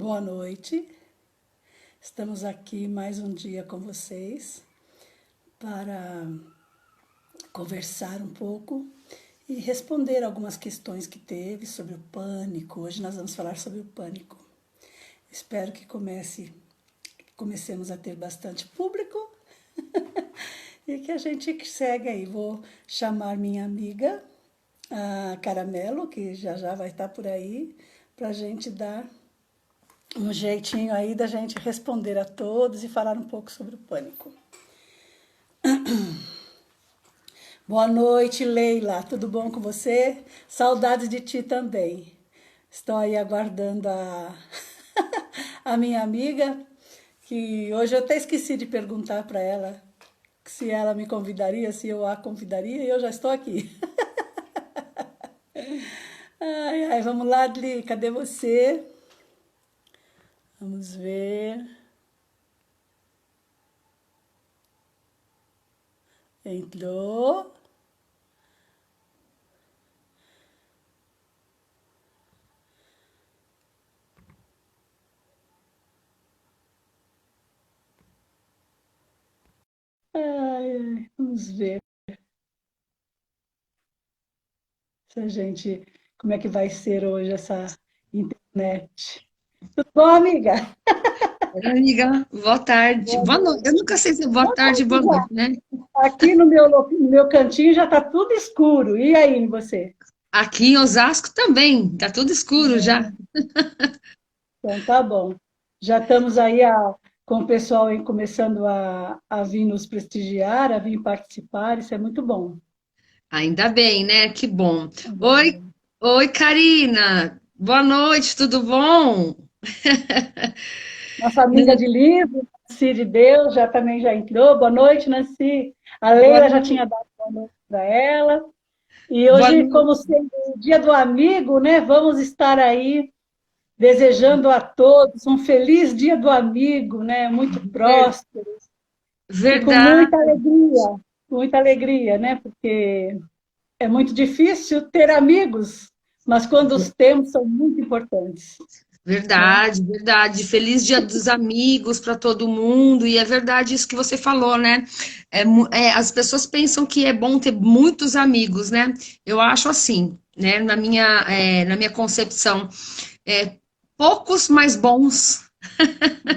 Boa noite. Estamos aqui mais um dia com vocês para conversar um pouco e responder algumas questões que teve sobre o pânico. Hoje nós vamos falar sobre o pânico. Espero que comecemos a ter bastante público e que a gente segue aí. Vou chamar minha amiga, a Caramelo, que já já vai estar por aí, para a gente dar um jeitinho aí da gente responder a todos e falar um pouco sobre o pânico. Boa noite, Leila. Tudo bom com você? Saudades de ti também. Estou aí aguardando a minha amiga, que hoje eu até esqueci de perguntar para ela se ela me convidaria, se eu a convidaria, e eu já estou aqui. Ai, ai, vamos lá, Adli, cadê você? Vamos ver. Entrou. Ai, ai, vamos ver se a gente, como é que vai ser hoje essa internet. Tudo bom, amiga? Oi, amiga, boa tarde. Boa Boa noite. Eu noite. nunca sei se é boa Boa tarde e boa noite noite, já. né? Aqui no meu cantinho já está tudo escuro. E aí, em você? Aqui em Osasco também, tá tudo escuro já. Então tá bom. Já estamos aí com o pessoal aí começando a vir nos prestigiar, a vir participar, isso é muito bom. Ainda bem, né? Que bom. Oi, oi, Karina. Boa noite, tudo bom? Nossa amiga Né? de livro, Nancy de Deus, já também já entrou. Boa noite, Nancy. A Boa Leila já tinha noite. dado boa noite para ela. E Boa hoje, noite. como sendo o Dia do Amigo, né, vamos estar aí desejando a todos um feliz Dia do Amigo, né, muito Ver- próspero e Verdade. com muita alegria, né, porque é muito difícil ter amigos, mas quando os temos são muito importantes, né? Verdade, verdade. Feliz Dia dos Amigos para todo mundo. E é verdade isso que você falou, né? As pessoas pensam que é bom ter muitos amigos, né? Eu acho assim, né? Na minha concepção, é, poucos, mas bons.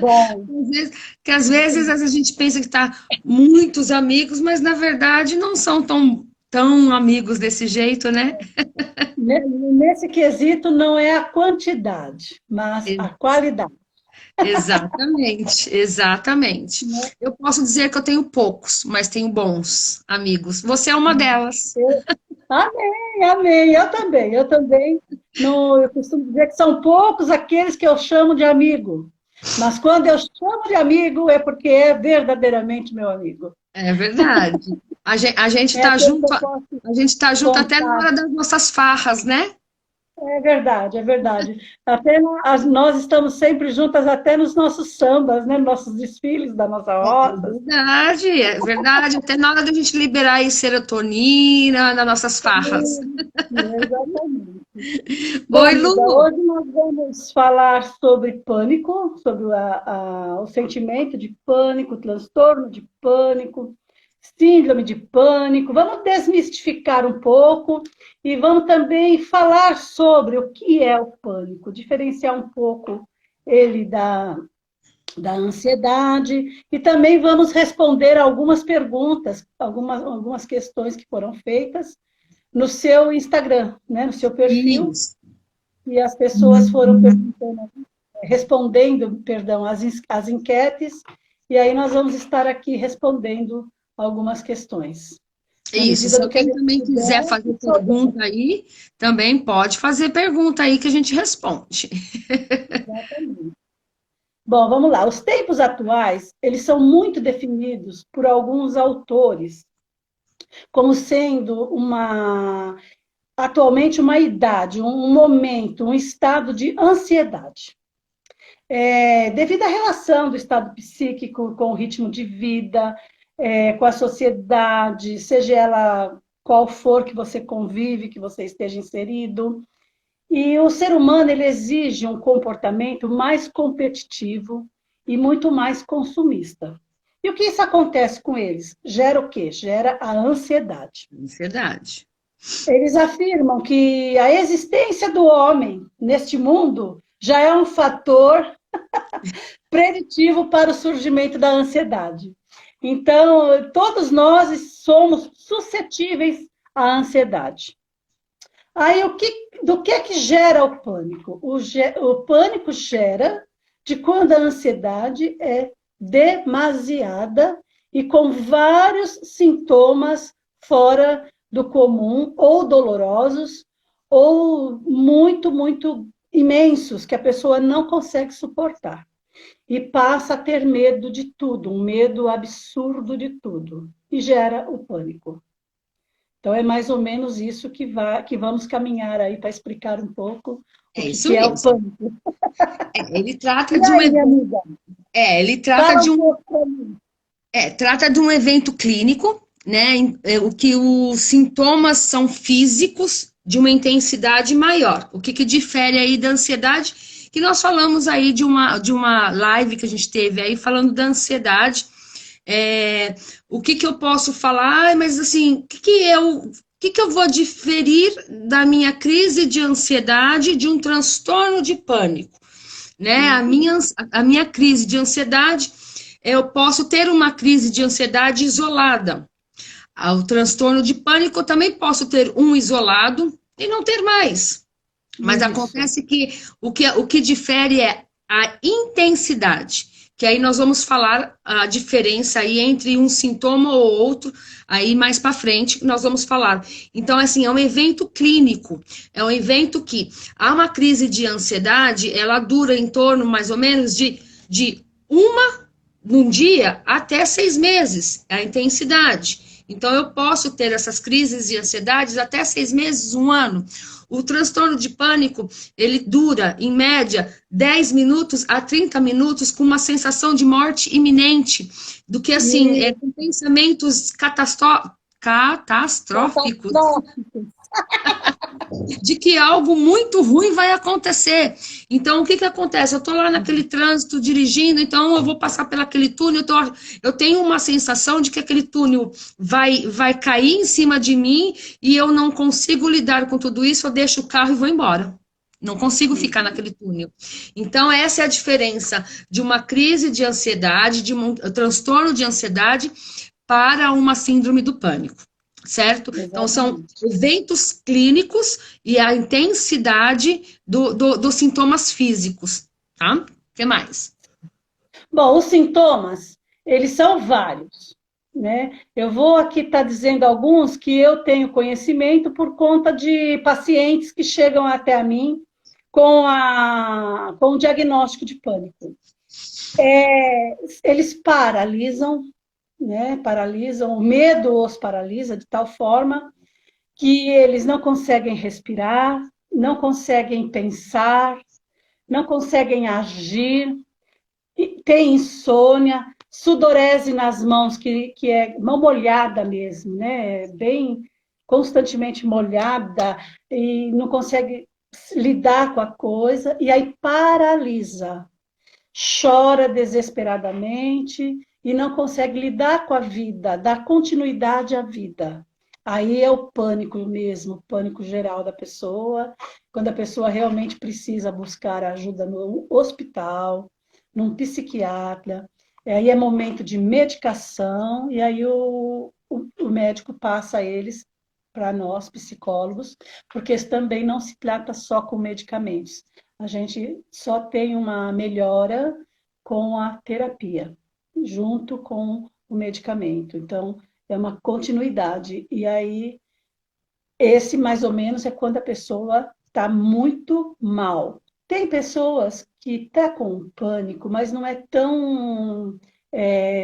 Bom, Às vezes- Que às vezes a gente pensa que tá muitos amigos, mas na verdade não são tão amigos desse jeito, né? nesse quesito não é a quantidade, mas a qualidade, Exatamente, exatamente. né? Eu posso dizer que eu tenho poucos, mas tenho bons amigos. Você é uma delas. Amém, amém. Eu também. No, eu costumo dizer que são poucos aqueles que eu chamo de amigo. Mas quando eu chamo de amigo é porque é verdadeiramente meu amigo. É verdade. A gente É tá aquele que junto, eu posso a gente tá junto até na contar. hora das nossas farras, né? É verdade, é verdade. Nós estamos sempre juntas até nos nossos sambas, né? Nos nossos desfiles da nossa É roça. verdade, é verdade. Até na hora da gente liberar aí serotonina nas nossas farras. Exatamente. Bom, Oi, amiga, Lu. hoje nós vamos falar sobre pânico, sobre o sentimento de pânico, transtorno de pânico, síndrome de pânico. Vamos desmistificar um pouco e vamos também falar sobre o que é o pânico, diferenciar um pouco ele da ansiedade e também vamos responder algumas perguntas, algumas questões que foram feitas no seu Instagram, né, no seu perfil, Isso. e as pessoas foram respondendo, perdão, as enquetes, e aí nós vamos estar aqui respondendo algumas questões. Na Isso. medida Se do que a alguém gente também puder quiser fazer e souber. pergunta aí, também pode fazer pergunta aí que a gente responde. Exatamente. Bom, vamos lá. Os tempos atuais, eles são muito definidos por alguns autores como sendo atualmente uma idade, um momento, um estado de ansiedade. Devido à relação do estado psíquico com o ritmo de vida, com a sociedade, seja ela qual for que você convive, que você esteja inserido. E o ser humano, ele exige um comportamento mais competitivo e muito mais consumista. E o que isso acontece com eles? Gera o quê? Gera a ansiedade. Ansiedade. Eles afirmam que a existência do homem neste mundo já é um fator preditivo para o surgimento da ansiedade. Então, todos nós somos suscetíveis à ansiedade. Aí, do que gera o pânico? O pânico gera de quando a ansiedade é demasiada e com vários sintomas fora do comum, ou dolorosos, ou muito, muito imensos, que a pessoa não consegue suportar. E passa a ter medo de tudo, um medo absurdo de tudo, e gera o pânico. Então, é mais ou menos isso que vamos caminhar aí para explicar um pouco o É isso que é o mesmo. pânico. Ele trata E de um, aí, amiga? ele trata Fala de um um, pouco para mim. trata de um evento clínico, né? O que os sintomas são físicos de uma intensidade maior. O que, que difere aí da ansiedade? Que nós falamos aí de uma live que a gente teve aí falando da ansiedade. O que, que eu posso falar? Mas assim, que eu vou diferir da minha crise de ansiedade de um transtorno de pânico? Né? A minha crise de ansiedade, eu posso ter uma crise de ansiedade isolada. O transtorno de pânico, eu também posso ter um isolado e não ter mais. Mas Isso. acontece que o que difere é a intensidade, que aí nós vamos falar a diferença aí entre um sintoma ou outro, aí mais para frente nós vamos falar. Então, assim, é um evento clínico, é um evento que há uma crise de ansiedade, ela dura em torno mais ou menos de uma num dia até 6 meses, a intensidade. Então, eu posso ter essas crises de ansiedade até 6 meses, um ano. O transtorno de pânico, ele dura, em média, 10 minutos a 30 minutos com uma sensação de morte iminente, do que, assim, E com pensamentos catastróficos catastrófico. de que algo muito ruim vai acontecer. Então, o que que acontece? Eu estou lá naquele trânsito dirigindo, então eu vou passar pelaquele túnel, eu tenho uma sensação de que aquele túnel vai cair em cima de mim e eu não consigo lidar com tudo isso, eu deixo o carro e vou embora. Não consigo ficar naquele túnel. Então, essa é a diferença de uma crise de ansiedade, de um transtorno de ansiedade para uma síndrome do pânico, certo? Então, são Exatamente. eventos clínicos e a intensidade dos sintomas físicos, tá? O que mais? Bom, os sintomas, eles são vários, né? Eu vou aqui estar dizendo alguns que eu tenho conhecimento por conta de pacientes que chegam até a mim com o diagnóstico de pânico. Eles paralisam, né? Paralisam, o medo os paralisa de tal forma que eles não conseguem respirar, não conseguem pensar, não conseguem agir, tem insônia, sudorese nas mãos, que é mão molhada mesmo, né? Bem constantemente molhada e não consegue lidar com a coisa, e aí paralisa, chora desesperadamente e não consegue lidar com a vida, dar continuidade à vida. Aí é o pânico mesmo, o pânico geral da pessoa, quando a pessoa realmente precisa buscar ajuda no hospital, num psiquiatra, aí é momento de medicação, e aí o médico passa eles para nós, psicólogos, porque também não se trata só com medicamentos. A gente só tem uma melhora com a terapia, junto com o medicamento. Então, é uma continuidade. E aí, esse mais ou menos é quando a pessoa está muito mal. Tem pessoas que estão com pânico, mas não é tão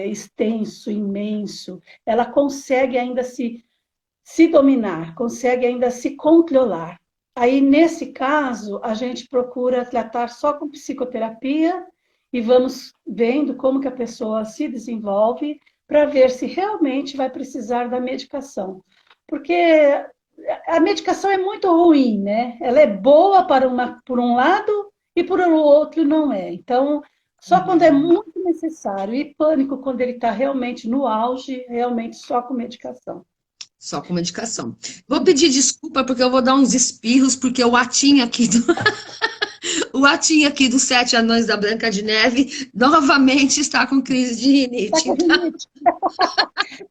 extenso, imenso. Ela consegue ainda se dominar, consegue ainda se controlar. Aí, nesse caso, a gente procura tratar só com psicoterapia e vamos vendo como que a pessoa se desenvolve para ver se realmente vai precisar da medicação. Porque a medicação é muito ruim, né? Ela é boa para por um lado e por outro não é. Então, só quando é muito necessário. E pânico, quando ele está realmente no auge, realmente só com medicação. Só com medicação. Vou pedir desculpa porque eu vou dar uns espirros, porque o atinho aqui do, o atinho aqui dos Sete Anões da Branca de Neve novamente está com crise de Tá rinite. com rinite.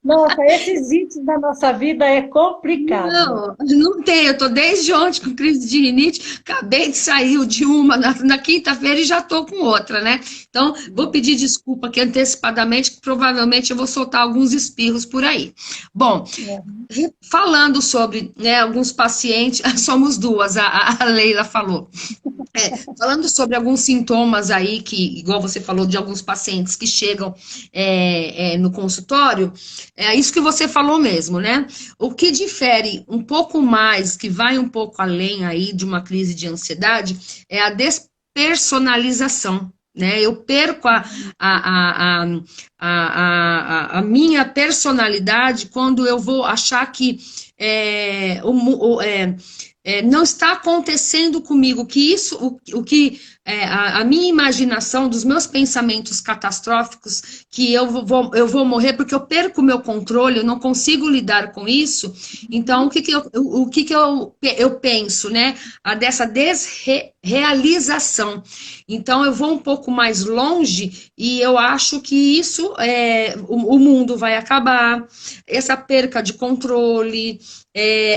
Nossa, esses itens da nossa vida é complicado. Não, não tem. Eu tô desde ontem com crise de rinite. Acabei de sair de uma na quinta-feira e já tô com outra, né? Então, vou pedir desculpa aqui antecipadamente, que provavelmente eu vou soltar alguns espirros por aí. Bom, falando sobre, né, alguns pacientes, somos duas, a Leila falou. Falando sobre alguns sintomas aí, que, igual você falou, de alguns pacientes que chegam no consultório, é isso que você falou mesmo, né? O que difere um pouco mais, que vai um pouco além aí de uma crise de ansiedade, é a despersonalização. Né? Eu perco a minha personalidade quando eu vou achar que não está acontecendo comigo, que isso, o que a minha imaginação dos meus pensamentos catastróficos, que eu vou morrer porque eu perco o meu controle, eu não consigo lidar com isso. Então, o que eu penso, né? Dessa desrealização. Então, eu vou um pouco mais longe e eu acho que isso, o mundo vai acabar, essa perca de controle.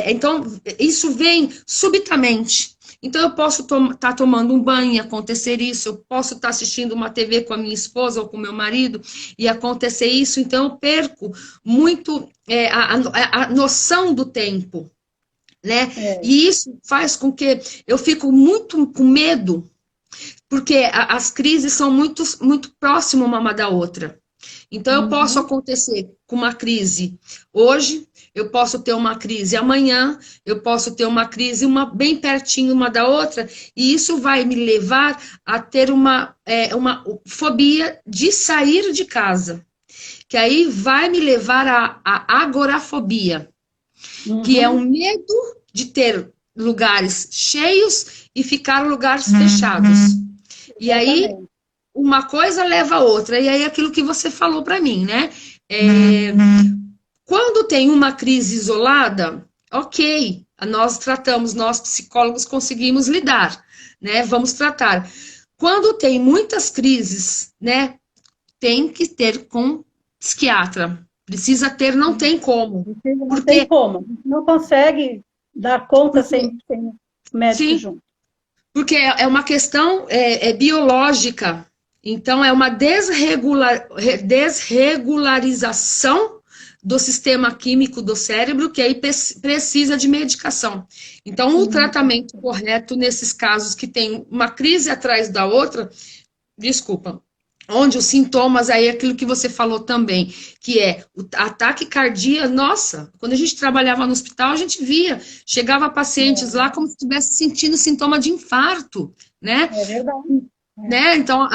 Então, isso vem subitamente. Então, eu posso estar tomando um banho e acontecer isso, eu posso estar assistindo uma TV com a minha esposa ou com o meu marido e acontecer isso, então eu perco muito a noção do tempo, né? E isso faz com que eu fico muito com medo, porque as crises são muito, muito próximas uma da outra. Então, eu posso acontecer com uma crise hoje, eu posso ter uma crise amanhã, eu posso ter uma crise bem pertinho uma da outra, e isso vai me levar a ter uma fobia de sair de casa, que aí vai me levar à agorafobia, que é um medo de ter lugares cheios e ficar lugares fechados. E aí, uma coisa leva a outra, e aí aquilo que você falou para mim, né? Quando tem uma crise isolada, ok, nós tratamos, nós psicólogos conseguimos lidar, né? Vamos tratar. Quando tem muitas crises, né? Tem que ter com psiquiatra. Precisa ter, não tem como. Não tem como, não consegue dar conta sem médico sim, junto. Porque é uma questão biológica. Então, é uma desregularização do sistema químico do cérebro, que aí precisa de medicação. Então, o tratamento correto nesses casos que tem uma crise atrás da outra, desculpa, onde os sintomas, aí é aquilo que você falou também, que é o ataque cardíaco. Nossa, quando a gente trabalhava no hospital, a gente via, chegava pacientes lá como se estivesse sentindo sintoma de infarto, né? É verdade. Né? Então,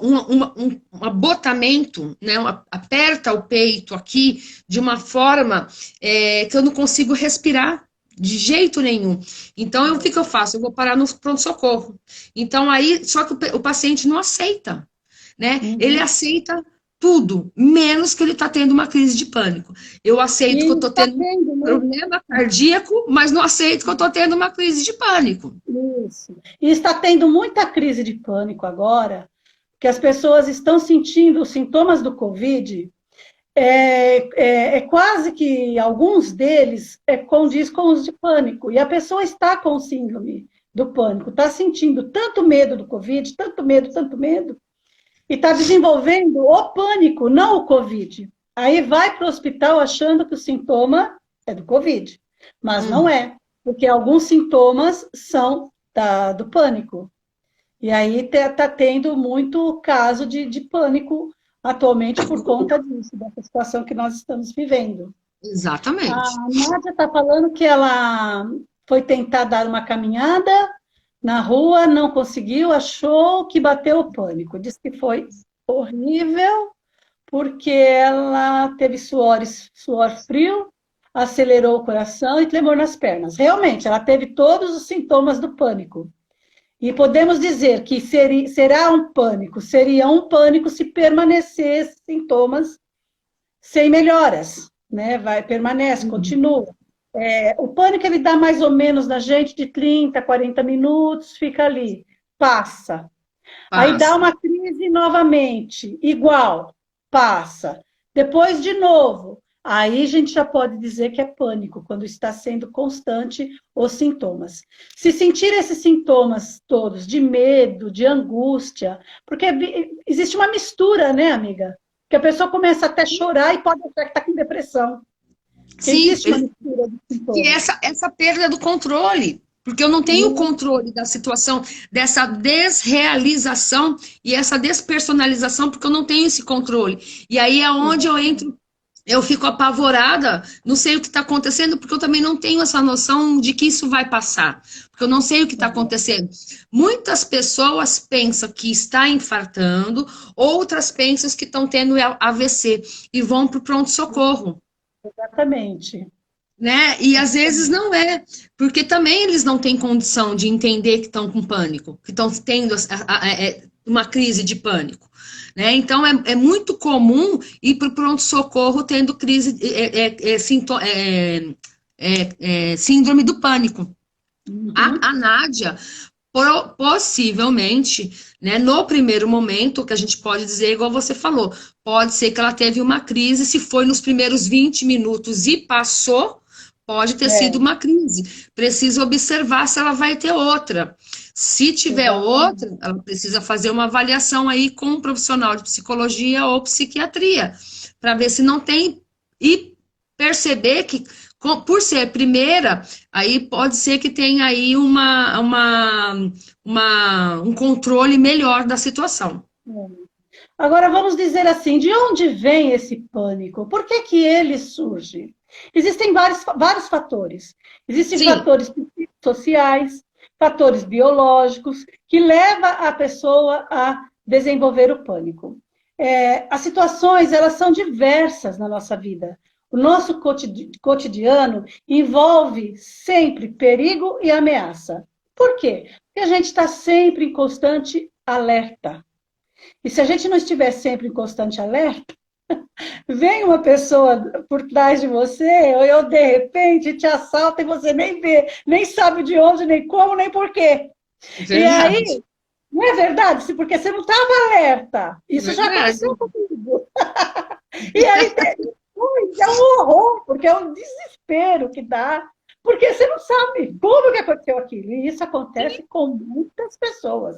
um abotamento, né? Aperta o peito aqui de uma forma que eu não consigo respirar de jeito nenhum. Então, o que eu faço? Eu vou parar no pronto-socorro. Então, aí, só que o paciente não aceita, né? Ele aceita tudo, menos que ele está tendo uma crise de pânico. Eu aceito que eu estou tendo um problema cardíaco, mas não aceito que eu estou tendo uma crise de pânico. Isso. E está tendo muita crise de pânico agora, que as pessoas estão sentindo os sintomas do Covid. É quase que alguns deles condiz com os de pânico. E a pessoa está com síndrome do pânico, está sentindo tanto medo do Covid, tanto medo, e está desenvolvendo o pânico, não o Covid. Aí vai para o hospital achando que o sintoma é do Covid, mas não é, porque alguns sintomas são do pânico. E aí está tendo muito caso de pânico atualmente por conta disso, dessa situação que nós estamos vivendo. Exatamente. A Nádia está falando que ela foi tentar dar uma caminhada na rua, não conseguiu, achou que bateu o pânico. Diz que foi horrível, porque ela teve suor frio, acelerou o coração e tremor nas pernas. Realmente, ela teve todos os sintomas do pânico. E podemos dizer que seria um pânico se permanecer esses sintomas sem melhoras, né? Permanece, continua. O pânico ele dá mais ou menos na gente de 30, 40 minutos, fica ali, passa. Aí dá Passa. uma crise novamente, igual, passa. Depois de novo. Aí a gente já pode dizer que é pânico, quando está sendo constante os sintomas. Se sentir esses sintomas todos de medo, de angústia, porque existe uma mistura, né, amiga? Que a pessoa começa até a chorar e pode achar que está com depressão. Porque Sim, existe uma mistura de que sintomas. essa perda do controle, porque eu não tenho controle da situação, dessa desrealização e essa despersonalização, porque eu não tenho esse controle. E aí é onde eu entro, eu fico apavorada, não sei o que está acontecendo, porque eu também não tenho essa noção de que isso vai passar, porque eu não sei o que está acontecendo. Muitas pessoas pensam que está infartando, outras pensam que estão tendo AVC e vão para o pronto-socorro. Exatamente. Né? E às vezes não é, porque também eles não têm condição de entender que estão com pânico, que estão tendo uma crise de pânico. Né? Então é muito comum ir para o pronto-socorro tendo crise, síndrome do pânico. Uhum. A Nádia, possivelmente, né, no primeiro momento, que a gente pode dizer, igual você falou, pode ser que ela teve uma crise, se foi nos primeiros 20 minutos e passou, pode ter sido uma crise. Precisa observar se ela vai ter outra. Se tiver outra, ela precisa fazer uma avaliação aí com um profissional de psicologia ou psiquiatria, para ver se não tem, e perceber que, por ser primeira, aí pode ser que tenha aí um controle melhor da situação. Agora, vamos dizer assim, de onde vem esse pânico? Por que que ele surge? Existem vários fatores. Existem Sim. fatores sociais, fatores biológicos, que levam a pessoa a desenvolver o pânico. As situações, elas são diversas na nossa vida. O nosso cotidiano envolve sempre perigo e ameaça. Por quê? Porque a gente está sempre em constante alerta. E se a gente não estiver sempre em constante alerta, vem uma pessoa por trás de você, ou eu, de repente, te assalta e você nem vê, nem sabe de onde, nem como, nem porquê. E aí, não é verdade? Porque você não estava alerta. Isso já aconteceu comigo. E aí, é um horror, porque é um desespero que dá, porque você não sabe como que aconteceu aquilo. E isso acontece com muitas pessoas.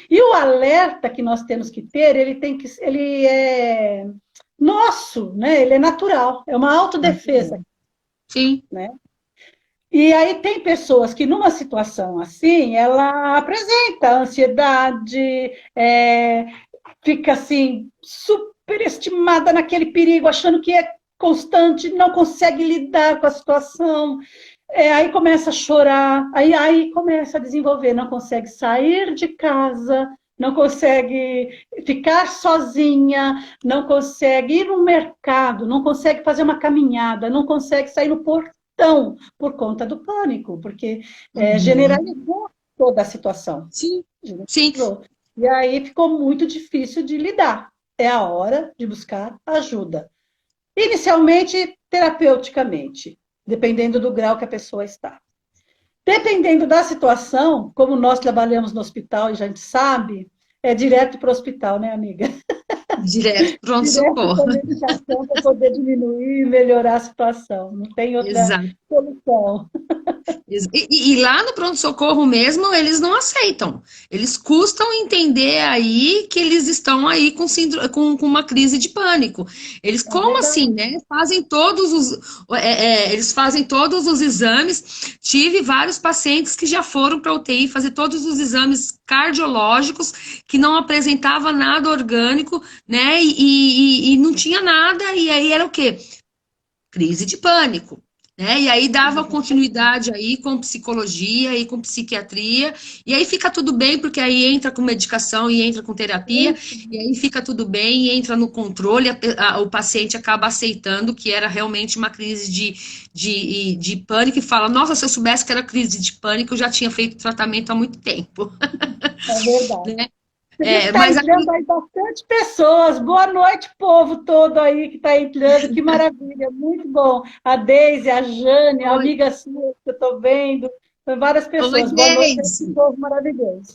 E o alerta que nós temos que ter, ele é nosso, né? Ele é natural, é uma autodefesa. Sim. Né? E aí tem pessoas que numa situação assim, ela apresenta ansiedade, fica assim, superestimada naquele perigo, achando que é constante, não consegue lidar com a situação. Aí começa a chorar, aí começa a desenvolver, não consegue sair de casa, não consegue ficar sozinha, não consegue ir no mercado, não consegue fazer uma caminhada, não consegue sair no portão por conta do pânico, porque generalizou toda a situação. Sim, sim. E aí ficou muito difícil de lidar. É a hora de buscar ajuda. Inicialmente, terapeuticamente, dependendo do grau que a pessoa está. Dependendo da situação, como nós trabalhamos no hospital e a gente sabe, é direto para o hospital, né, amiga? Direto, pronto-socorro. Para poder diminuir e melhorar a situação. Não tem outra solução. E lá no pronto-socorro mesmo, eles não aceitam. Eles custam entender aí que eles estão aí com uma crise de pânico. Eles, como assim, né? Eles fazem todos os exames. Tive vários pacientes que já foram para a UTI fazer todos os exames cardiológicos, que não apresentava nada orgânico, né? E não tinha nada, e aí era o quê? Crise de pânico. né? E aí dava continuidade aí com psicologia e com psiquiatria, e aí fica tudo bem, porque aí entra com medicação e entra com terapia, e aí fica tudo bem, e entra no controle, o paciente acaba aceitando que era realmente uma crise de pânico e fala, nossa, se eu soubesse que era crise de pânico, eu já tinha feito tratamento há muito tempo. É verdade. Né? Você viu que está Mas entrando aí bastante pessoas. Boa noite, povo todo aí que está entrando. Que maravilha, muito bom. A Deise, a Jane, a oi, amiga sua que eu estou vendo. São várias oi, pessoas. Boa noite a esse Deise. povo maravilhoso.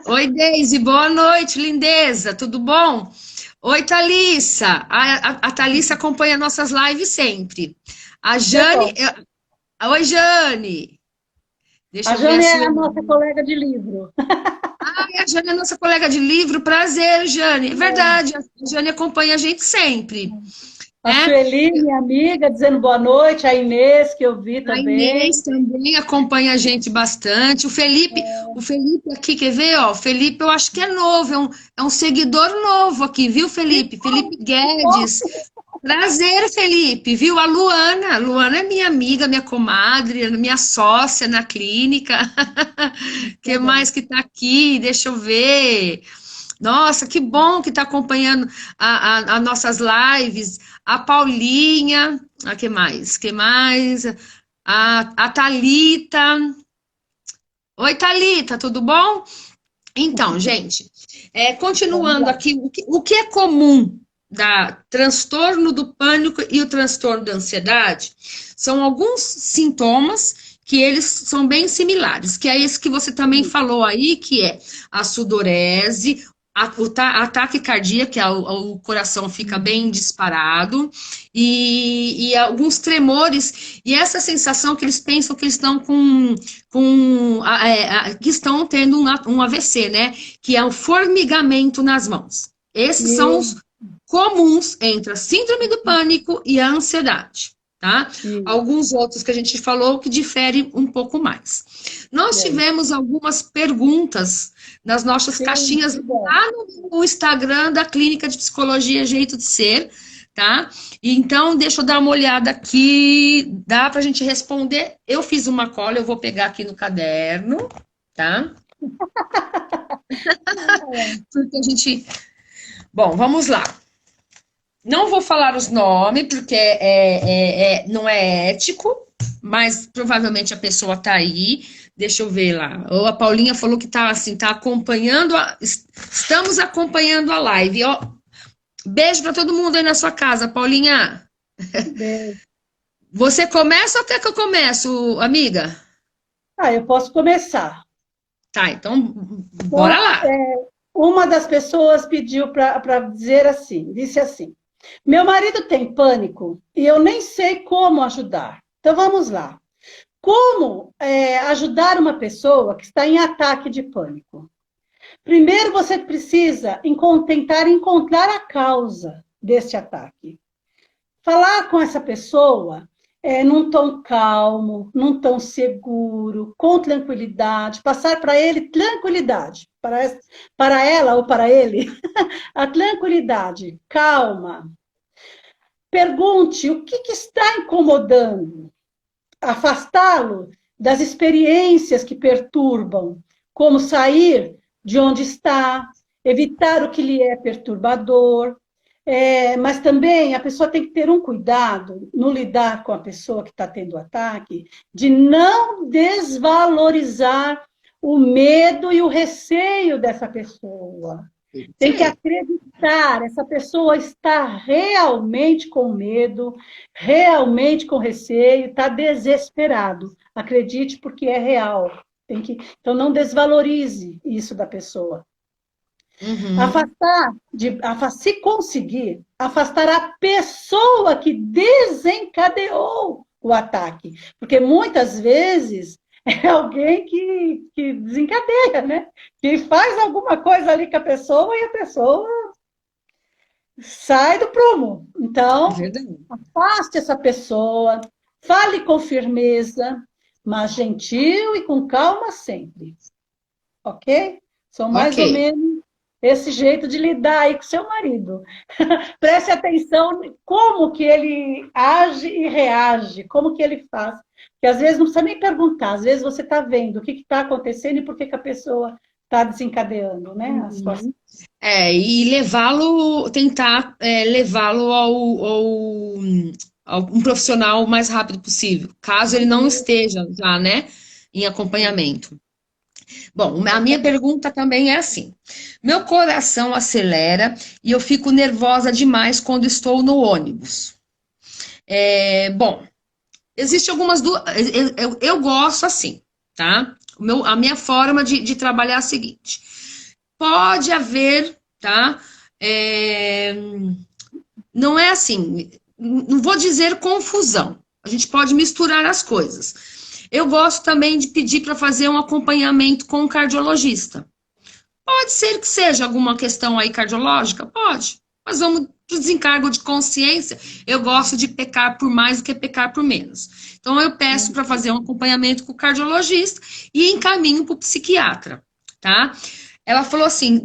Oi, Deise, boa noite, lindeza, tudo bom? Oi, Thalissa. A Thalissa acompanha nossas lives sempre. A Que Jane. bom. Oi, Jane. Deixa A eu ver a Jane é sua. a nossa colega de livro. Ai, a Jane é nossa colega de livro. Prazer, Jane. É verdade, a Jane acompanha a gente sempre. A Né? Sueli, minha amiga, dizendo boa noite. A Inês, que eu vi A também. Inês também acompanha a gente bastante. O Felipe aqui, quer ver? Ó, o Felipe, eu acho que é novo, é um seguidor novo aqui, viu, Felipe? Felipe Guedes. Prazer, Felipe, viu? A Luana é minha amiga, minha comadre, minha sócia na clínica. Que Também. mais que tá aqui? Deixa eu ver. Nossa, que bom que tá acompanhando as nossas lives. A Paulinha, que mais? Que mais? A Thalita. Oi, Thalita, tudo bom? Então, gente, Vamos continuando lá. aqui, o que é comum da transtorno do pânico e o transtorno da ansiedade são alguns sintomas que eles são bem similares, que é esse que você também falou aí, que é a sudorese, ataque cardíaco, que é o coração fica bem disparado, e alguns tremores, e essa sensação que eles pensam que eles estão que estão tendo um AVC, né? Que é o formigamento nas mãos. Esses são os E, comuns entre a síndrome do pânico e a ansiedade, tá? e, Alguns outros que a gente falou que diferem um pouco mais. Nós é. tivemos algumas perguntas nas nossas Sim, caixinhas que bom. lá no Instagram da Clínica de Psicologia Jeito de Ser, tá? Então, deixa eu dar uma olhada aqui, dá para a gente responder. Eu fiz uma cola, eu vou pegar aqui no caderno, tá? Porque a gente. Bom, vamos lá. Não vou falar os nomes, porque não é ético, mas provavelmente a pessoa está aí. Deixa eu ver lá. Ou a Paulinha falou que está assim, tá acompanhando. Estamos acompanhando a live. Ó, beijo para todo mundo aí na sua casa, Paulinha. Bem. Você começa ou quer que eu começo, amiga? Eu posso começar. Tá, então bora Bom, lá. uma das pessoas pediu para dizer assim, disse assim: meu marido tem pânico e eu nem sei como ajudar. Então vamos lá. Como ajudar uma pessoa que está em ataque de pânico? Primeiro, você precisa tentar encontrar a causa deste ataque. Falar com essa pessoa num tom calmo, num tom seguro, com tranquilidade, passar para ele tranquilidade, para ela ou para ele, a tranquilidade, calma. Pergunte o que está incomodando, afastá-lo das experiências que perturbam, como sair de onde está, evitar o que lhe é perturbador. Mas também a pessoa tem que ter um cuidado no lidar com a pessoa que está tendo ataque, de não desvalorizar o medo e o receio dessa pessoa. Tem que Sim. acreditar, essa pessoa está realmente com medo, realmente com receio, está desesperado. Acredite porque é real. Então não desvalorize isso da pessoa. Uhum. Se conseguir, afastar a pessoa que desencadeou o ataque. Porque muitas vezes é alguém que desencadeia, né? Que faz alguma coisa ali com a pessoa e a pessoa sai do prumo. É Então, verdade. afaste essa pessoa, fale com firmeza, mas gentil e com calma sempre. Ok? São mais Ok. ou menos. esse jeito de lidar aí com seu marido. Preste atenção como que ele age e reage, como que ele faz. Porque às vezes não precisa nem perguntar, às vezes você está vendo o que está acontecendo e por que que a pessoa está desencadeando, né? A situação. Uhum. E levá-lo, tentar levá-lo ao um profissional o mais rápido possível, caso ele não esteja já, né, em acompanhamento. Bom, a minha pergunta também é assim: meu coração acelera e eu fico nervosa demais quando estou no ônibus. Bom, existe algumas duas. Eu gosto assim, tá? A minha forma de trabalhar é a seguinte: pode haver, tá? É, não é assim, não vou dizer confusão. A gente pode misturar as coisas. Eu gosto também de pedir para fazer um acompanhamento com um cardiologista. Pode ser que seja alguma questão aí cardiológica? Pode. Mas vamos para o desencargo de consciência. Eu gosto de pecar por mais do que pecar por menos. Então, eu peço para fazer um acompanhamento com o cardiologista e encaminho para o psiquiatra, tá? Ela falou assim: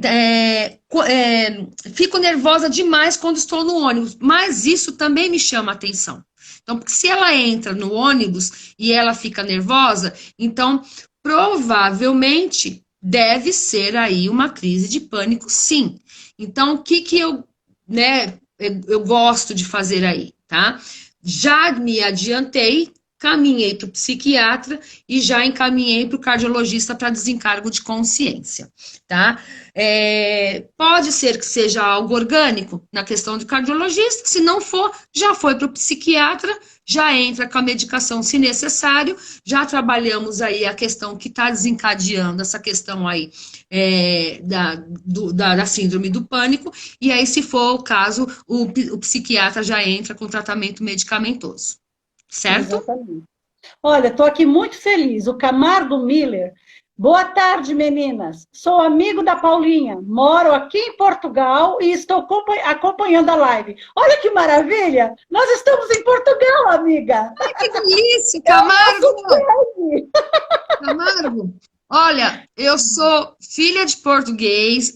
fico nervosa demais quando estou no ônibus, mas isso também me chama a atenção. Então, porque se ela entra no ônibus e ela fica nervosa, então provavelmente deve ser aí uma crise de pânico, sim. Então, o que eu, né, eu gosto de fazer aí, tá? Já me adiantei, caminhei para o psiquiatra e já encaminhei para o cardiologista para desencargo de consciência, tá? Pode ser que seja algo orgânico na questão do cardiologista, se não for, já foi para o psiquiatra, já entra com a medicação se necessário, já trabalhamos aí a questão que está desencadeando essa questão aí da síndrome do pânico, e aí, se for o caso, o psiquiatra já entra com tratamento medicamentoso, certo? Exatamente. Olha, estou aqui muito feliz. O Camargo Miller. Boa tarde, meninas. Sou amigo da Paulinha. Moro aqui em Portugal e estou acompanhando a live. Olha que maravilha! Nós estamos em Portugal, amiga. Ai, que delícia, Camargo. Olha, eu sou filha de português,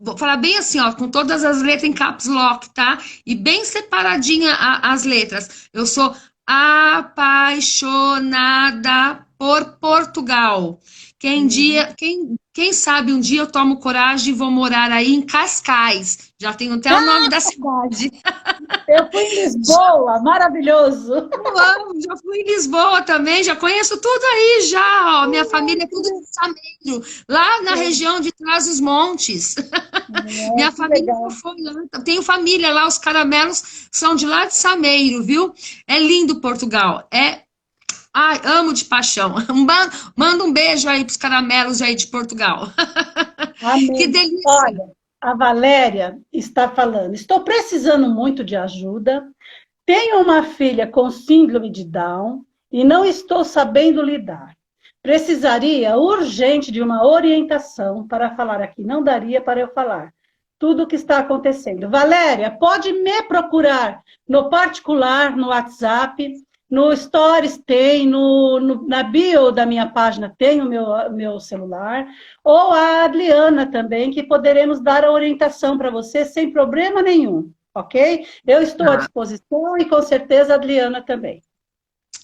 vou falar bem assim, ó, com todas as letras em caps lock, tá? E bem separadinha as letras. Eu sou apaixonada por Portugal. Quem sabe um dia eu tomo coragem e vou morar aí em Cascais. Já tenho até o nome da cidade. Eu fui em Lisboa, maravilhoso. Eu amo, já fui em Lisboa também, já conheço tudo aí já, ó. Minha família é tudo de Sameiro, lá na região de Trás-os-Montes. Minha família legal. já foi lá. Tenho família lá, os caramelos são de lá de Sameiro, viu? É lindo Portugal. Ai, amo de paixão. Manda um beijo aí para os caramelos aí de Portugal. Que Amém. delícia. Olha, a Valéria está falando. Estou precisando muito de ajuda. Tenho uma filha com síndrome de Down e não estou sabendo lidar. Precisaria urgente de uma orientação para falar aqui. Não daria para eu falar tudo o que está acontecendo. Valéria, pode me procurar no particular, no WhatsApp, no Stories tem, na bio da minha página tem o meu celular, ou a Adriana também, que poderemos dar a orientação para você sem problema nenhum. Ok? Eu estou à disposição e com certeza a Adriana também.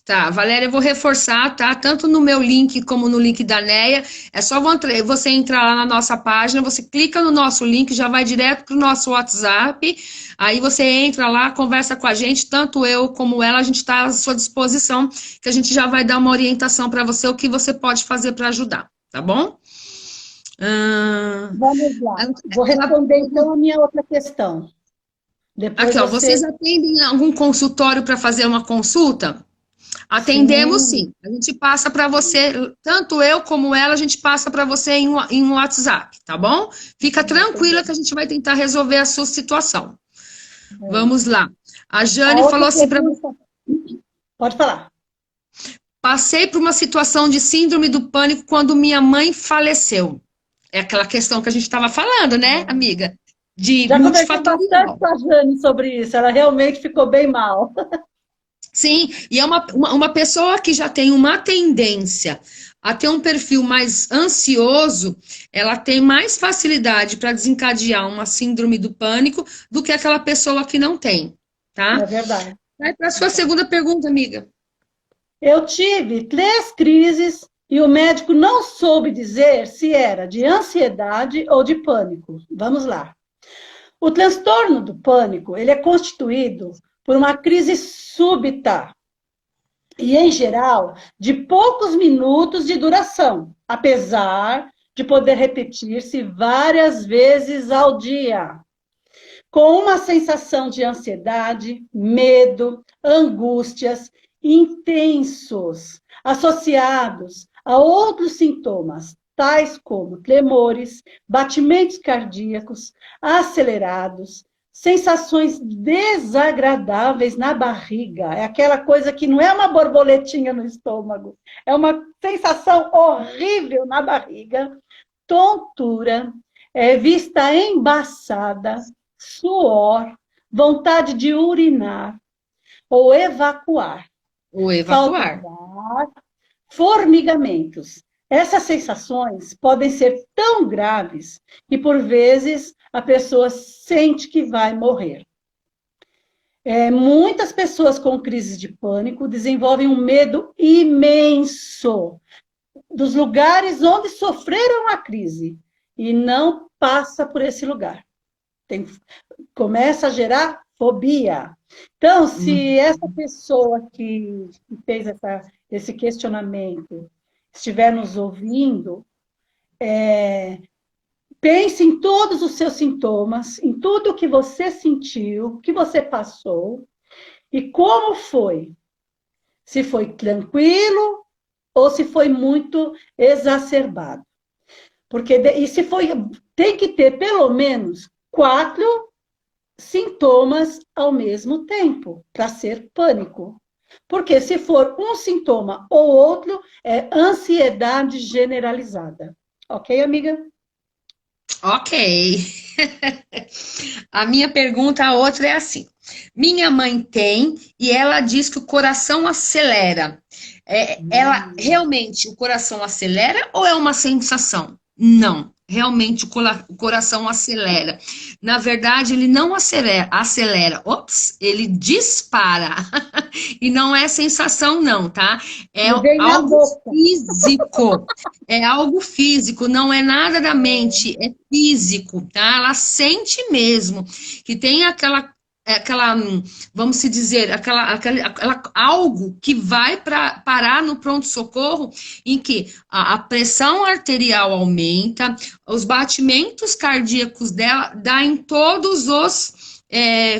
Tá, Valéria, eu vou reforçar, tá? Tanto no meu link como no link da Neia. É só você entrar lá na nossa página, você clica no nosso link, já vai direto para o nosso WhatsApp. Aí você entra lá, conversa com a gente, tanto eu como ela, a gente está à sua disposição, que a gente já vai dar uma orientação para você, o que você pode fazer para ajudar, tá bom? Vamos lá. Vou responder então a minha outra questão. Depois aqui, ó, vocês atendem algum consultório para fazer uma consulta? Atendemos sim. A gente passa para você, tanto eu como ela, a gente passa para você em um WhatsApp, tá bom? Fica tranquila que a gente vai tentar resolver a sua situação. Vamos lá. A Jane falou assim para você. Pode falar. Passei por uma situação de síndrome do pânico quando minha mãe faleceu. É aquela questão que a gente estava falando, né, amiga? De já conversei multifatorial. bastante com a Jane sobre isso. Ela realmente ficou bem mal. Sim, e é uma pessoa que já tem uma tendência a ter um perfil mais ansioso, ela tem mais facilidade para desencadear uma síndrome do pânico do que aquela pessoa que não tem, É tá? verdade. Vai para a sua segunda pergunta, amiga. Eu tive 3 crises e o médico não soube dizer se era de ansiedade ou de pânico. Vamos lá. O transtorno do pânico, ele é constituído por uma crise súbita e, em geral, de poucos minutos de duração, apesar de poder repetir-se várias vezes ao dia, com uma sensação de ansiedade, medo, angústias intensos, associados a outros sintomas, tais como tremores, batimentos cardíacos acelerados, sensações desagradáveis na barriga. É aquela coisa que não é uma borboletinha no estômago, é uma sensação horrível na barriga, tontura, vista embaçada, suor, vontade de urinar ou evacuar, Ou falta de evacuar. ar, formigamentos. Essas sensações podem ser tão graves que, por vezes, a pessoa sente que vai morrer. Muitas pessoas com crises de pânico desenvolvem um medo imenso dos lugares onde sofreram a crise e não passa por esse lugar. Começa a gerar fobia. Então, se essa pessoa que fez esse questionamento estiver nos ouvindo, pense em todos os seus sintomas, em tudo que você sentiu, que você passou e como foi. Se foi tranquilo ou se foi muito exacerbado. E se foi, tem que ter pelo menos 4 sintomas ao mesmo tempo para ser pânico. Porque se for um sintoma ou outro, é ansiedade generalizada. Ok, amiga? Ok. A minha pergunta, a outra é assim. Minha mãe tem e ela diz que o coração acelera. Ela realmente o coração acelera ou é uma sensação? Não, realmente o coração acelera. Na verdade, ele não acelera. Ops, ele dispara. E não é sensação, não, tá? É Me vem na algo boca. físico. É algo físico, não é nada da mente, é físico, tá? Ela sente mesmo que tem aquela, vamos se dizer, algo que vai parar no pronto-socorro, em que a pressão arterial aumenta, os batimentos cardíacos dela dá em todos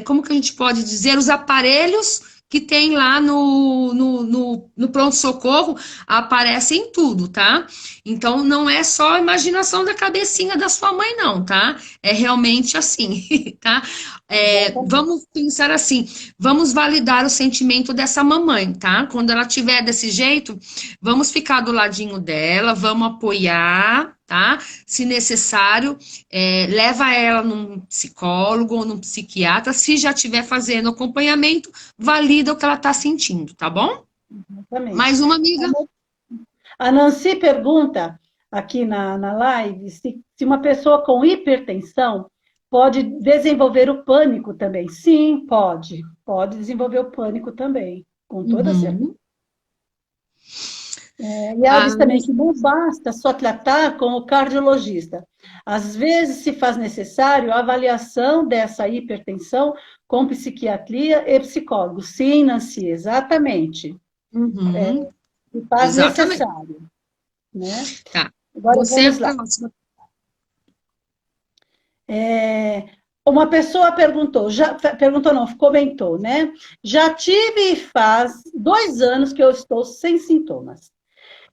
como que a gente pode dizer, os aparelhos que tem lá no pronto-socorro, aparecem tudo, tá? Então, não é só a imaginação da cabecinha da sua mãe, não, tá? É realmente assim, tá? Vamos pensar assim, vamos validar o sentimento dessa mamãe, tá? Quando ela tiver desse jeito, vamos ficar do ladinho dela, vamos apoiar, tá? Se necessário, leva ela num psicólogo ou num psiquiatra, se já estiver fazendo acompanhamento, valida o que ela está sentindo, tá bom? Exatamente. Mais uma amiga? A Nancy pergunta aqui na live se uma pessoa com hipertensão pode desenvolver o pânico também. Sim, pode. Pode desenvolver o pânico também, com toda certeza. Uhum. E ela diz também que não basta só tratar com o cardiologista. Às vezes se faz necessário a avaliação dessa hipertensão com psiquiatria e psicólogo. Sim, Nancy, exatamente. Uhum. Se faz Exatamente. necessário. Né? Tá. Agora Você é vamos lá. próxima. Uma pessoa comentou, né? Já tive e faz 2 anos que eu estou sem sintomas.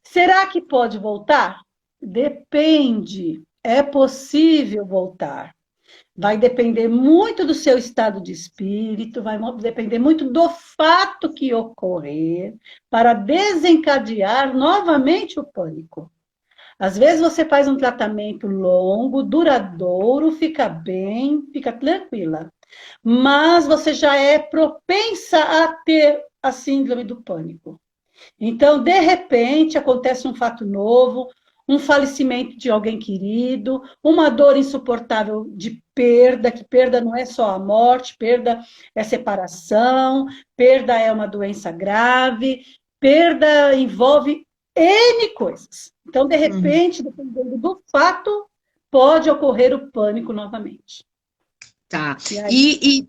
Será que pode voltar? Depende. É possível voltar. Vai depender muito do seu estado de espírito, vai depender muito do fato que ocorrer para desencadear novamente o pânico. Às vezes você faz um tratamento longo, duradouro, fica bem, fica tranquila. Mas você já é propensa a ter a síndrome do pânico. Então, de repente, acontece um fato novo, um falecimento de alguém querido, uma dor insuportável de perda, que perda não é só a morte, perda é separação, perda é uma doença grave, perda envolve N coisas. Então, de repente, dependendo do fato, pode ocorrer o pânico novamente. Tá. E aí,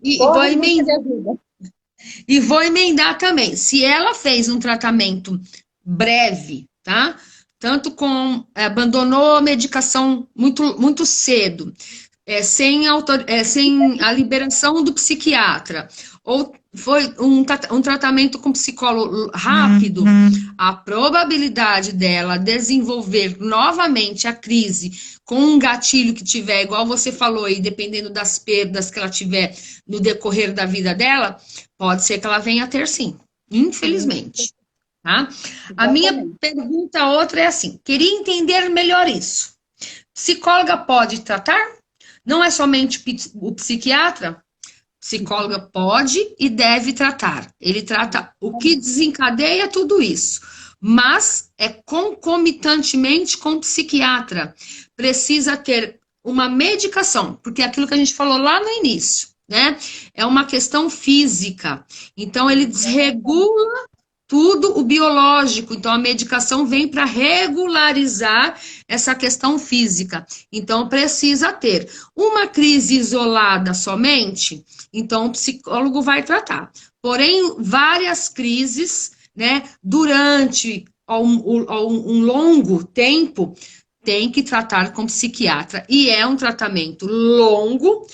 Vou emendar também. Se ela fez um tratamento breve, tá? Tanto com abandonou a medicação muito cedo, sem a liberação do psiquiatra, ou foi um tratamento com psicólogo rápido, a probabilidade dela desenvolver novamente a crise com um gatilho que tiver, igual você falou aí, dependendo das perdas que ela tiver no decorrer da vida dela, pode ser que ela venha a ter sim, infelizmente. Tá? A minha pergunta outra é assim, queria entender melhor isso. Psicóloga pode tratar? Não é somente o psiquiatra? Psicóloga pode e deve tratar. Ele trata o que desencadeia tudo isso, mas é concomitantemente com o psiquiatra. Precisa ter uma medicação, porque é aquilo que a gente falou lá no início, né? É uma questão física. Então, ele desregula tudo o biológico, então a medicação vem para regularizar essa questão física. Então precisa ter uma crise isolada somente, então o psicólogo vai tratar. Porém, várias crises, né, durante um longo tempo, tem que tratar com psiquiatra. E é um tratamento longo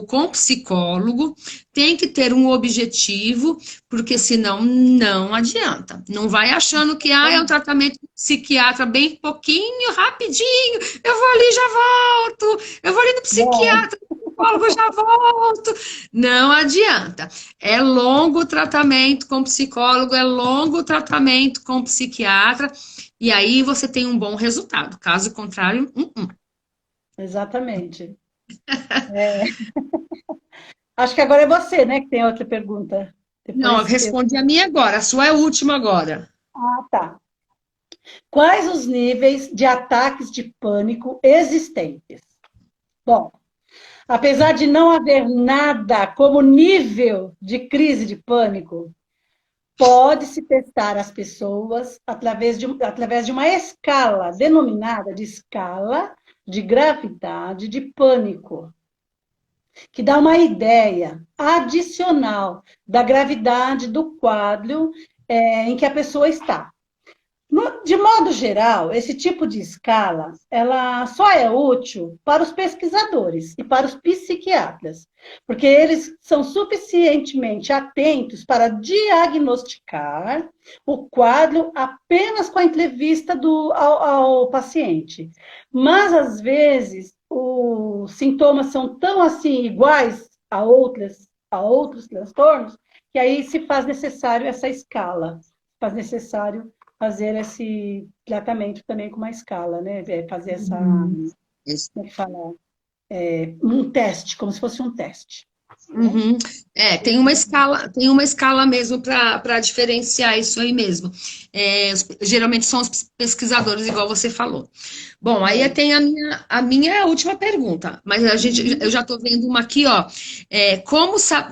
com psicólogo, tem que ter um objetivo, porque senão não adianta. Não vai achando que é um tratamento psiquiatra bem pouquinho, rapidinho, eu vou ali, já volto, eu vou ali no psiquiatra, psicólogo, já volto. Não adianta. É longo tratamento com psicólogo, é longo tratamento com psiquiatra, e aí você tem um bom resultado. Caso contrário, Exatamente. Acho que agora é você, né, que tem outra pergunta. Não, eu respondi a minha agora, a sua é a última agora. Ah, tá. Quais os níveis de ataques de pânico existentes? Bom, apesar de não haver nada como nível de crise de pânico, pode-se testar as pessoas através de uma escala denominada de escala de gravidade de pânico, que dá uma ideia adicional da gravidade do quadro em que a pessoa está. De modo geral, esse tipo de escala, ela só é útil para os pesquisadores e para os psiquiatras, porque eles são suficientemente atentos para diagnosticar o quadro apenas com a entrevista ao paciente. Mas, às vezes, os sintomas são tão assim iguais a outros transtornos, que aí se faz necessário essa escala, faz necessário fazer esse tratamento também com uma escala, né? Fazer essa, como é que fala? Um teste, como se fosse um teste. Uhum. Tem uma escala mesmo para diferenciar isso aí mesmo. Geralmente são os pesquisadores, igual você falou. Bom, aí tem a minha última pergunta, mas eu já estou vendo uma aqui, ó.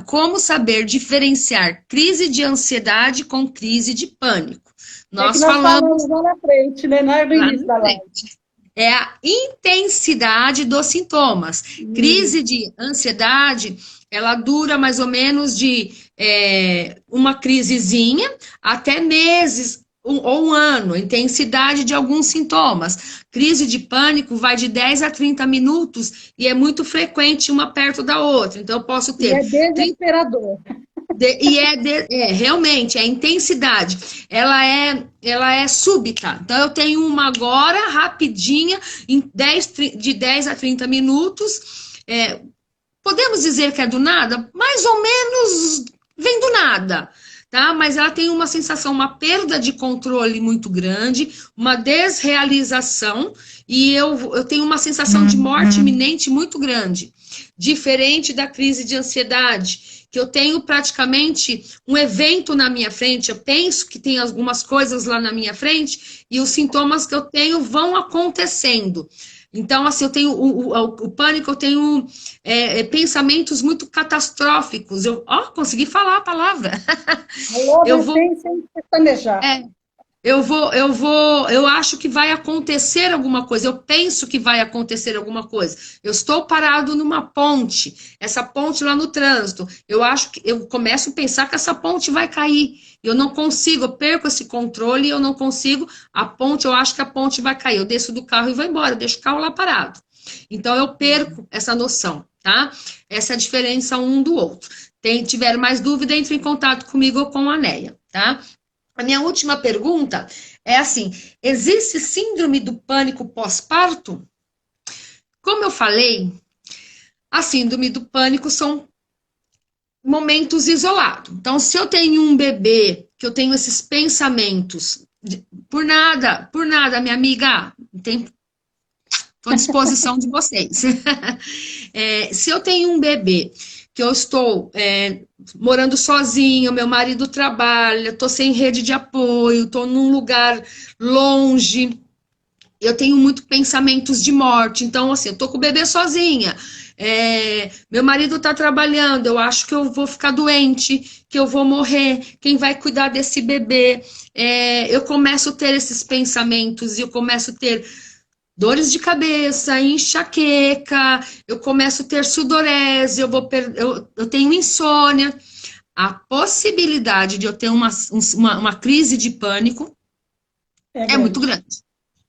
Como saber diferenciar crise de ansiedade com crise de pânico? Nós falamos lá na frente, né? Não é no início da live. É a intensidade dos sintomas. Crise de ansiedade, ela dura mais ou menos de uma crisezinha até meses ou um ano, intensidade de alguns sintomas. Crise de pânico vai de 10 a 30 minutos e é muito frequente uma perto da outra. Então, eu posso ter... E é desesperador. Realmente, a intensidade, ela é súbita. Então, eu tenho uma agora, rapidinha, de 10 a 30 minutos. Podemos dizer que é do nada? Mais ou menos vem do nada, tá? Mas ela tem uma sensação, uma perda de controle muito grande, uma desrealização, e eu tenho uma sensação de morte iminente muito grande. Diferente da crise de ansiedade, que eu tenho praticamente um evento na minha frente, eu penso que tem algumas coisas lá na minha frente, e os sintomas que eu tenho vão acontecendo. Então, assim, eu tenho o pânico, eu tenho pensamentos muito catastróficos. Consegui falar a palavra. Alô, Eu vou. sem pestanejar. Eu acho que vai acontecer alguma coisa, eu penso que vai acontecer alguma coisa. Eu estou parado numa ponte, essa ponte lá no trânsito. Eu acho que eu começo a pensar que essa ponte vai cair. Eu não consigo, eu perco esse controle, eu não consigo. A ponte, eu acho que a ponte vai cair. Eu desço do carro e vou embora, eu deixo o carro lá parado. Então eu perco essa noção, tá? Essa é a diferença um do outro. Tiver mais dúvida, entre em contato comigo ou com a Neia, tá? A minha última pergunta é assim: existe síndrome do pânico pós-parto? Como eu falei, a síndrome do pânico são momentos isolados. Então, se eu tenho um bebê, que eu tenho esses pensamentos, por nada, minha amiga, estou à disposição de vocês. Se eu tenho um bebê que eu estou morando sozinha, meu marido trabalha, estou sem rede de apoio, estou num lugar longe, eu tenho muito pensamentos de morte. Então, assim, eu estou com o bebê sozinha, meu marido está trabalhando, eu acho que eu vou ficar doente, que eu vou morrer, quem vai cuidar desse bebê? Eu começo a ter esses pensamentos e eu começo a ter dores de cabeça, enxaqueca, eu começo a ter sudorese, eu tenho insônia. A possibilidade de eu ter uma crise de pânico É é muito grande. grande,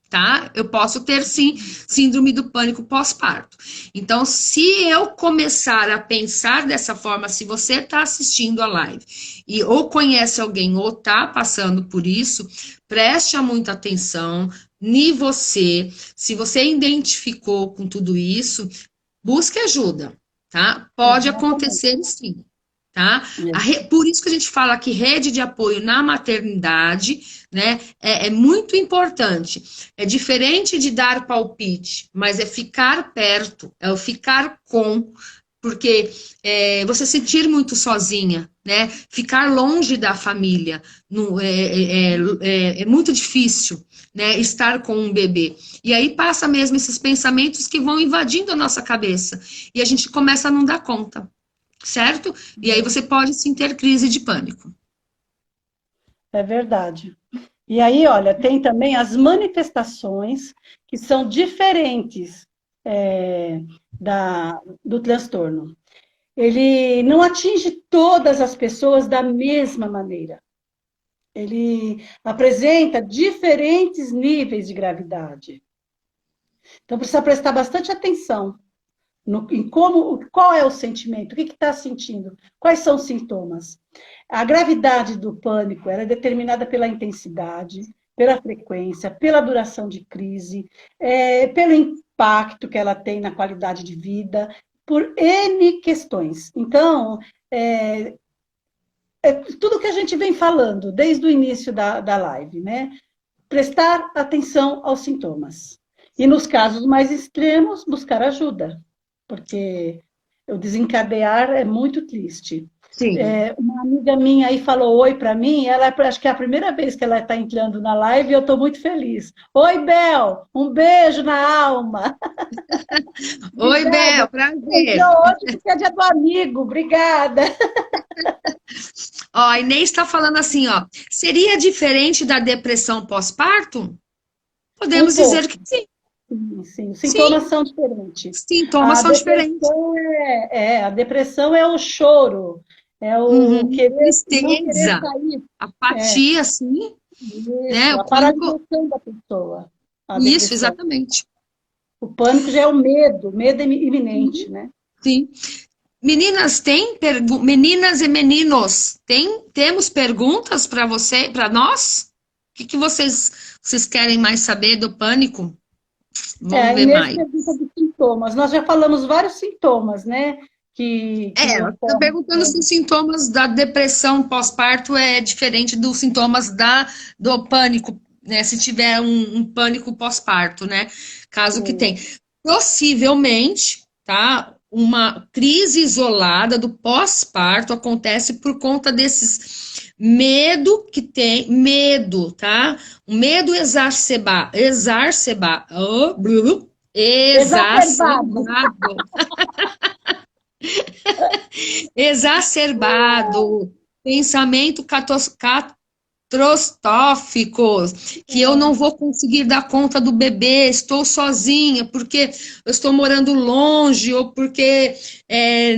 tá? Eu posso ter, sim, síndrome do pânico pós-parto. Então, se eu começar a pensar dessa forma, se você está assistindo a live e ou conhece alguém ou está passando por isso, preste muita atenção em você. Se você identificou com tudo isso, busque ajuda, tá? Pode Exatamente. acontecer, sim. Tá? É. Por isso que a gente fala que rede de apoio na maternidade, né, é muito importante. É diferente de dar palpite, mas é ficar perto, é o ficar com, porque você sentir muito sozinha, né? Ficar longe da família é muito difícil, né? Estar com um bebê. E aí passa mesmo esses pensamentos que vão invadindo a nossa cabeça e a gente começa a não dar conta, certo? E aí você pode sim ter crise de pânico. É verdade. E aí, olha, tem também as manifestações que são diferentes do transtorno. Ele não atinge todas as pessoas da mesma maneira. Ele apresenta diferentes níveis de gravidade. Então, precisa prestar bastante atenção em qual é o sentimento, o que está sentindo, quais são os sintomas. A gravidade do pânico ela é determinada pela intensidade, pela frequência, pela duração de crise, pelo impacto que ela tem na qualidade de vida, por N questões. Então, tudo que a gente vem falando desde o início da live, né? Prestar atenção aos sintomas. E nos casos mais extremos, buscar ajuda, porque o desencadear é muito triste. Sim. Uma amiga minha aí falou oi para mim, acho que é a primeira vez que ela está entrando na live e eu estou muito feliz. Oi, Bel, um beijo na alma. Oi, Bel, Obrigada. prazer. Entrou hoje porque é dia do amigo, obrigada. Ó, a Inês está falando assim, ó, seria diferente da depressão pós-parto? Um Podemos dizer pouco, que sim. sim, os Sim, sintomas são diferentes. sintomas A são diferentes. depressão a depressão é o choro, é o Uhum. querer, não querer Tristeza, sair. É, apatia, sim, né? isso, O a pânico, paralisação da pessoa, a isso, depressão. exatamente. O pânico já é o medo iminente, né? Sim. Meninas, meninas e meninos, temos perguntas para você, para nós? O que vocês querem mais saber do pânico? A Vamos ver Inês mais. pergunta dos sintomas. Nós já falamos vários sintomas, né? Que Ela está ocorrem. perguntando se os sintomas da depressão pós-parto é diferente dos sintomas do pânico, né? Se tiver um pânico pós-parto, né? Caso que tem. Possivelmente, tá? uma crise isolada do pós-parto acontece por conta desses medo que tem, medo, tá? Um medo Exacerbado. exacerbado, exacerbado, pensamento catastróficos, que eu não vou conseguir dar conta do bebê, estou sozinha, porque eu estou morando longe, ou porque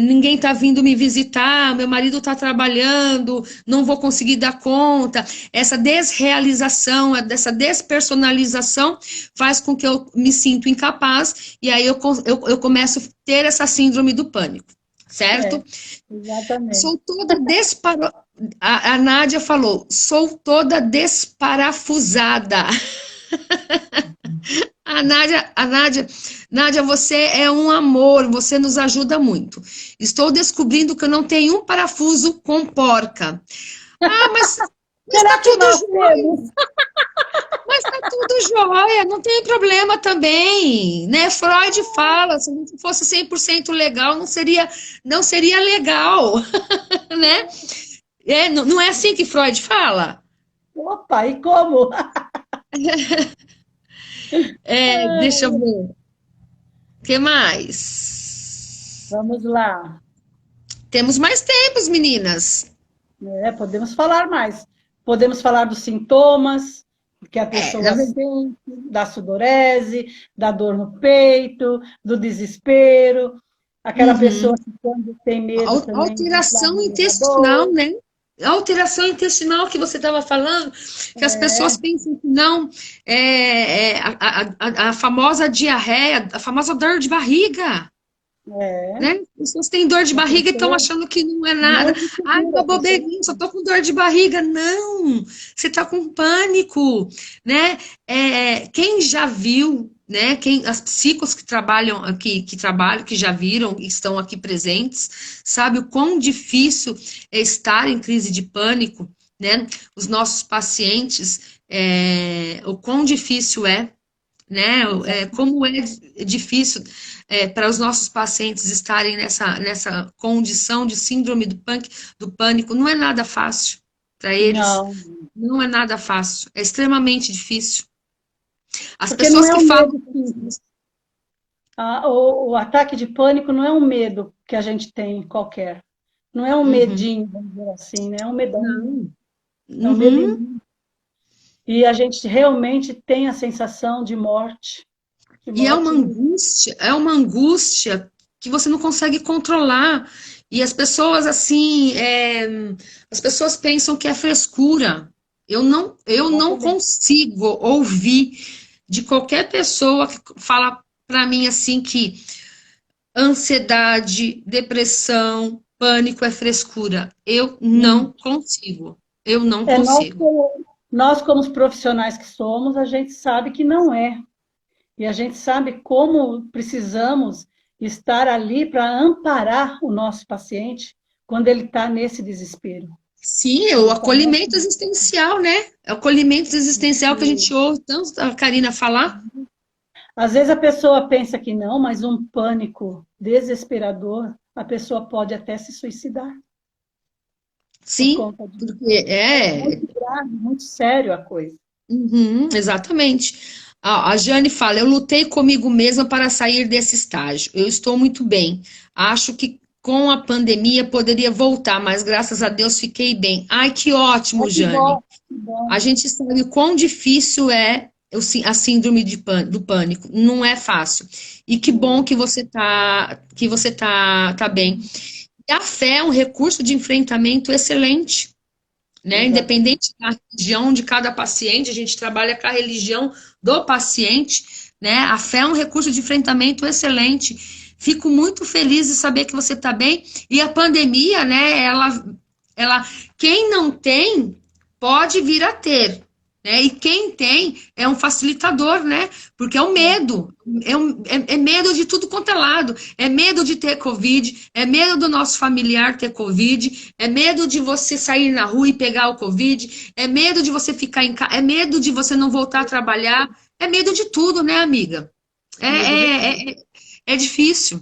ninguém está vindo me visitar, meu marido está trabalhando, não vou conseguir dar conta. Essa desrealização, dessa despersonalização faz com que eu me sinto incapaz, e aí eu começo a ter essa síndrome do pânico, certo? Exatamente. Sou toda a Nádia falou, sou toda desparafusada. Nádia, você é um amor, você nos ajuda muito. Estou descobrindo que eu não tenho um parafuso com porca. Ah, mas Será está que tudo nós jóia. temos? Mas está tudo jóia, não tem problema também, né? Freud fala, se não fosse 100% legal, não seria legal, né? Não é assim que Freud fala? Opa, e como? Deixa eu ver. O que mais? Vamos lá. Temos mais tempos, meninas. Podemos falar mais. Podemos falar dos sintomas que a Na pessoa verdade, sente, da sudorese, da dor no peito, do desespero. Aquela pessoa uhum. que quando tem medo também de entrar Alteração no intestinal, elevador. né? Alteração intestinal que você estava falando, que as pessoas pensam que não, a famosa diarreia, a famosa dor de barriga. É, Né? As pessoas têm dor de a barriga e estão pessoa achando que não é não nada. Ai, descobriu, uma a pessoa. bobeirinha, só tô com dor de barriga. Não, você tá com pânico, né? Quem já viu, né? As psicos que trabalham aqui, que já viram e estão aqui presentes, sabe o quão difícil é estar em crise de pânico, né? Os nossos pacientes, o quão difícil é, né? Como é difícil para os nossos pacientes estarem nessa condição de síndrome do pânico, não é nada fácil para eles, Não, não é nada fácil, é extremamente difícil. As porque não pessoas é que um falam. medo simples. O ataque de pânico não é um medo que a gente tem qualquer. Não é um Uhum, medinho, vamos dizer assim, né? É um medão. não. É um medo Uhum. e a gente realmente tem a sensação de E morte. é uma angústia que você não consegue controlar. E as pessoas, assim, as pessoas pensam que é frescura. Eu não Exatamente. consigo ouvir de qualquer pessoa que fala para mim assim que ansiedade, depressão, pânico é frescura. Eu não consigo. Eu não É, consigo. nós, como os profissionais que somos, a gente sabe que não é. E a gente sabe como precisamos estar ali para amparar o nosso paciente quando ele está nesse desespero. Sim, é Quando o ele está nessa... acolhimento existencial, né? É o acolhimento existencial que a gente ouve tanto a Karina falar. Às vezes a pessoa pensa que não, mas um pânico desesperador, a pessoa pode até se suicidar por Sim, conta disso. porque É muito grave, muito sério a coisa. exatamente. A Jane fala: eu lutei comigo mesma para sair desse estágio. Eu estou muito bem. Acho que com a pandemia poderia voltar, mas graças a Deus fiquei bem. Ai, que É ótimo, que bom, Jane. que bom. A gente sabe o quão difícil é a síndrome do pânico. Não é fácil. E que bom que você tá bem. E a fé é um recurso de enfrentamento excelente, né? Exatamente. Independente da religião de cada paciente, a gente trabalha com a religião do paciente, né? A fé é um recurso de enfrentamento excelente. Fico muito feliz de saber que você está bem. E a pandemia, né? Quem não tem pode vir a ter, né? E quem tem é um facilitador, né? Porque é o medo, é medo de tudo quanto é lado, é medo de ter Covid, é medo do nosso familiar ter Covid, é medo de você sair na rua e pegar o Covid, é medo de você ficar em casa, é medo de você não voltar a trabalhar, é medo de tudo, né, amiga? É, Medo de é, tudo. é, é difícil.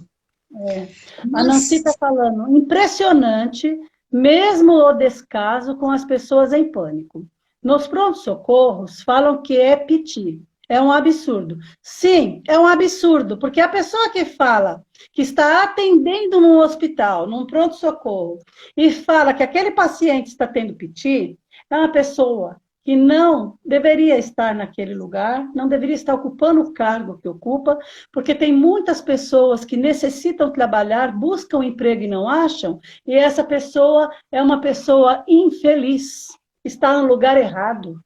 A Nancy está Mas, falando, impressionante, mesmo o descaso com as pessoas em pânico. Nos prontos-socorros falam que é piti. É um absurdo. Sim, é um absurdo, porque a pessoa que fala que está atendendo num hospital, num pronto-socorro, e fala que aquele paciente está tendo piti, é uma pessoa que não deveria estar naquele lugar, não deveria estar ocupando o cargo que ocupa, porque tem muitas pessoas que necessitam trabalhar, buscam emprego e não acham, e essa pessoa é uma pessoa infeliz, está no lugar errado,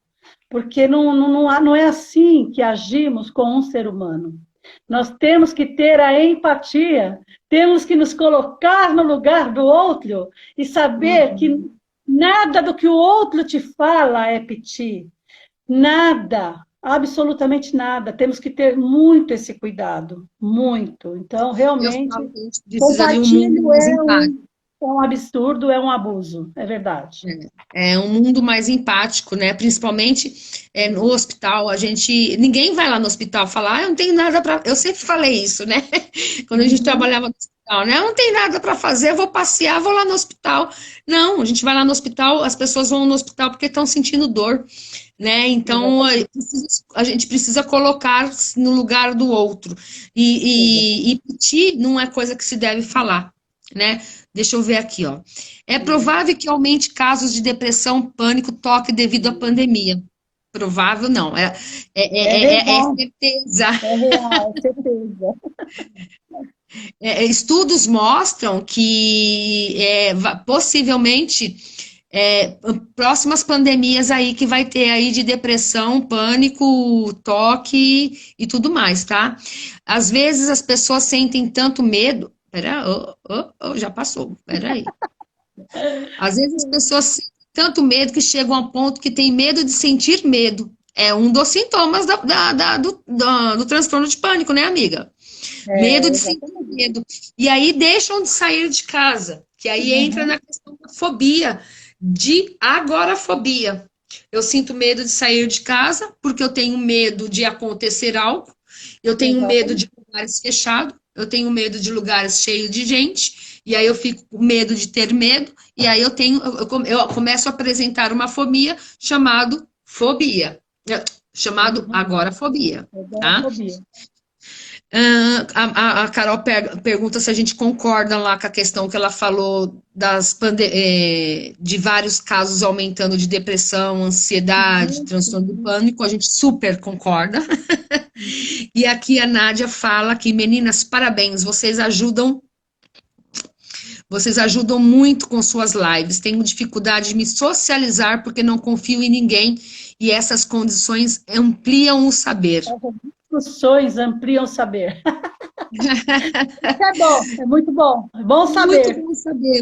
porque não é assim que agimos com um ser humano. Nós temos que ter a empatia, temos que nos colocar no lugar do outro e saber que nada do que o outro te fala é piti. Nada, absolutamente nada. Temos que ter muito esse cuidado, muito. Então, eu realmente, falo que a gente precisa de um mundo compartilho mais empático. é um absurdo, é um abuso, é verdade. É um mundo mais empático, né? Principalmente no hospital, ninguém vai lá no hospital falar, eu não tenho nada para, eu sempre falei isso, né? Quando a gente Uhum, trabalhava no hospital, né? Eu não tenho nada para fazer, eu vou passear, vou lá no hospital. Não, a gente vai lá no hospital, as pessoas vão no hospital porque estão sentindo dor, né? Então a gente precisa colocar no lugar do outro. E pedir não é coisa que se deve falar, né? Deixa eu ver aqui, ó. É provável que aumente casos de depressão, pânico, toque devido à pandemia. Provável não, é é verdade, certeza. é real, é certeza. Estudos mostram que possivelmente próximas pandemias aí que vai ter aí de depressão, pânico, toque e tudo mais, tá? Às vezes as pessoas sentem tanto medo. Pera, já passou, peraí. Às vezes as pessoas sentem tanto medo que chegam a ponto que tem medo de sentir medo. É um dos sintomas do transtorno de pânico, né, amiga? Medo É, de sentir exatamente. medo. E aí deixam de sair de casa, que aí entra Uhum, na questão da fobia, de agorafobia. Eu sinto medo de sair de casa porque eu tenho medo de acontecer algo, eu tenho medo exatamente. de lugares fechados, eu tenho medo de lugares cheios de gente, e aí eu fico com medo de ter medo, e aí eu começo a apresentar uma fobia chamado Uhum, agorafobia, tá? agorafobia. A Carol pergunta se a gente concorda lá com a questão que ela falou de vários casos aumentando de depressão, ansiedade, Uhum, transtorno do uhum. pânico, a gente super concorda. E aqui a Nádia fala que, meninas, parabéns, vocês ajudam muito com suas lives. Tenho dificuldade de me socializar porque não confio em ninguém e essas condições ampliam o saber. Essas discussões ampliam o saber. Isso é bom, é muito bom. É bom saber.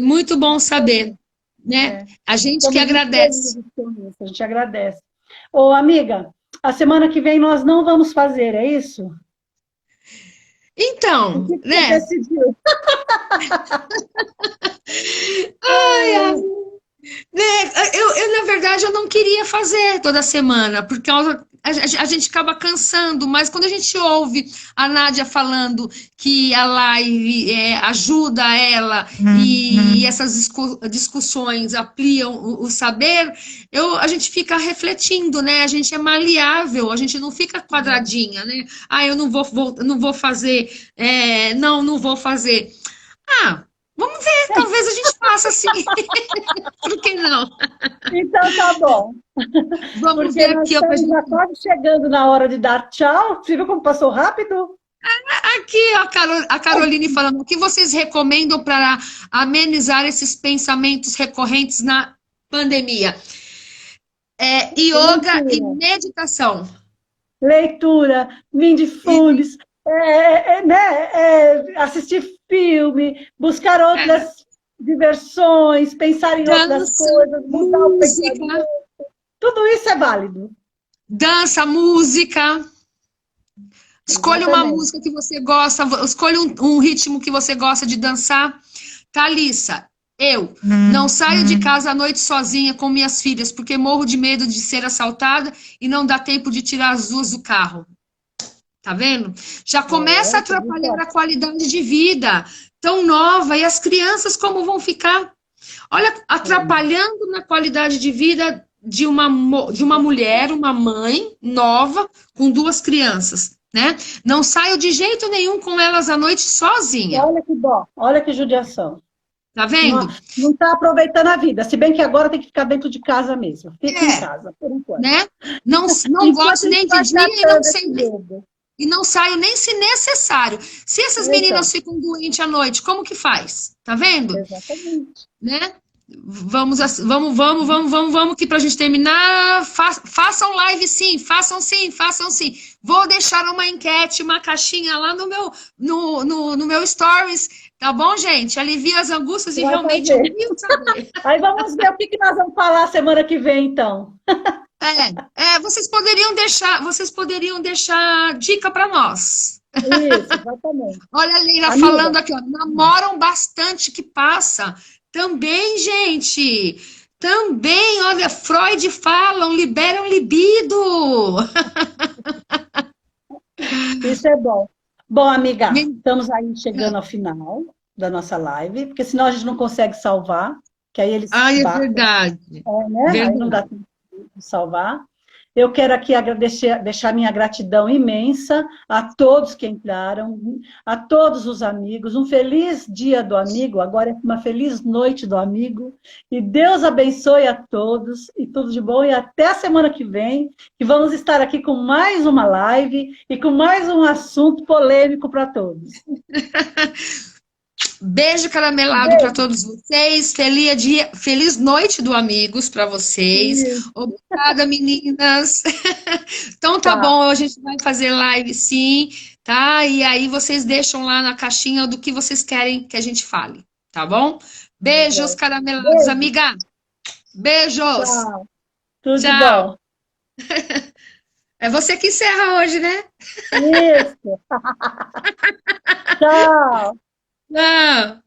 Muito bom Saber. saber, né? É. A gente que Estamos muito agradece. felizes com isso, a gente agradece. Ô, amiga, a semana que vem nós não vamos fazer, é isso? O Então, que que você né? decidiu? Ai, né, na verdade, eu não queria fazer toda semana, porque a gente acaba cansando, mas quando a gente ouve a Nádia falando que a live ajuda ela e essas discussões ampliam o saber, a gente fica refletindo, né? A gente é maleável, a gente não fica quadradinha, né? Ah, eu não vou fazer, não vou fazer. Ah, vamos ver, talvez a gente faça assim. Por que não? Então tá bom, Vamos ver porque nós aqui, ó, pra estamos gente. já quase chegando na hora de dar tchau. Você viu como passou rápido? Aqui, ó, a Caroline falando, o que vocês recomendam para amenizar esses pensamentos recorrentes na pandemia? Yoga e Leitura, meditação. leitura, E, mindfulness, né, assistir filme, buscar é, outras diversões, pensar em outras dança, coisas, mudar o pensamento. música, Tudo isso é válido. dança, música. Escolha uma Exatamente. música que você gosta, escolha um ritmo que você gosta de dançar. Thalissa, eu não saio de casa à noite sozinha com minhas filhas, porque morro de medo de ser assaltada e não dá tempo de tirar as duas do carro. Tá vendo? Já começa a Tudo atrapalhar certo. a qualidade de vida. tão nova, e as crianças como vão ficar? Olha, atrapalhando na qualidade de vida de uma mulher, uma mãe nova, com duas crianças, né? Não saio de jeito nenhum com elas à noite sozinha. Olha que dó, olha que judiação. Tá Não, vendo? não está aproveitando a vida. Se bem que agora tem que ficar dentro de casa mesmo. Fica em É, casa, por enquanto. né? Não, não Enquanto gosto a gente nem de vai dia e não tratando esse sei jogo. e não saio nem se necessário. Se essas Então, meninas ficam doentes à noite, como que faz? Tá vendo? exatamente. Né? Vamos, que pra gente terminar, façam live sim, façam sim, façam sim. Vou deixar uma enquete, uma caixinha lá no meu stories, tá bom, gente? Alivia as angústias Você e vai realmente eu fazer. queria saber. Aí vamos ver o que nós vamos falar semana que vem, então. Vocês poderiam deixar dica para nós. Isso, exatamente. Olha a Leila Amiga, falando aqui, ó, namoram bastante que passa. Também, gente. Também, olha, Freud falam, liberam libido. isso é bom. Bom, amiga, estamos aí chegando ao final da nossa live, porque senão a gente não consegue salvar, que aí eles Ai, é batem, verdade. né? Aí não dá Verdade. tempo de salvar. Eu quero aqui agradecer, deixar minha gratidão imensa a todos que entraram, a todos os amigos. Um feliz dia do amigo, agora é uma feliz noite do amigo. E Deus abençoe a todos e tudo de bom. E até a semana que vem, que vamos estar aqui com mais uma live e com mais um assunto polêmico para todos. Beijo caramelado para todos vocês. Feliz noite do Amigos para vocês. Beijo. Obrigada, meninas. Então tá Tá. bom, a gente vai fazer live sim, tá? E aí vocês deixam lá na caixinha do que vocês querem que a gente fale, tá bom? Beijos caramelados, Beijo. amiga. Beijos. Tchau. Tudo de Tchau. bom. É você que encerra hoje, né? Isso. Tchau. Tchau.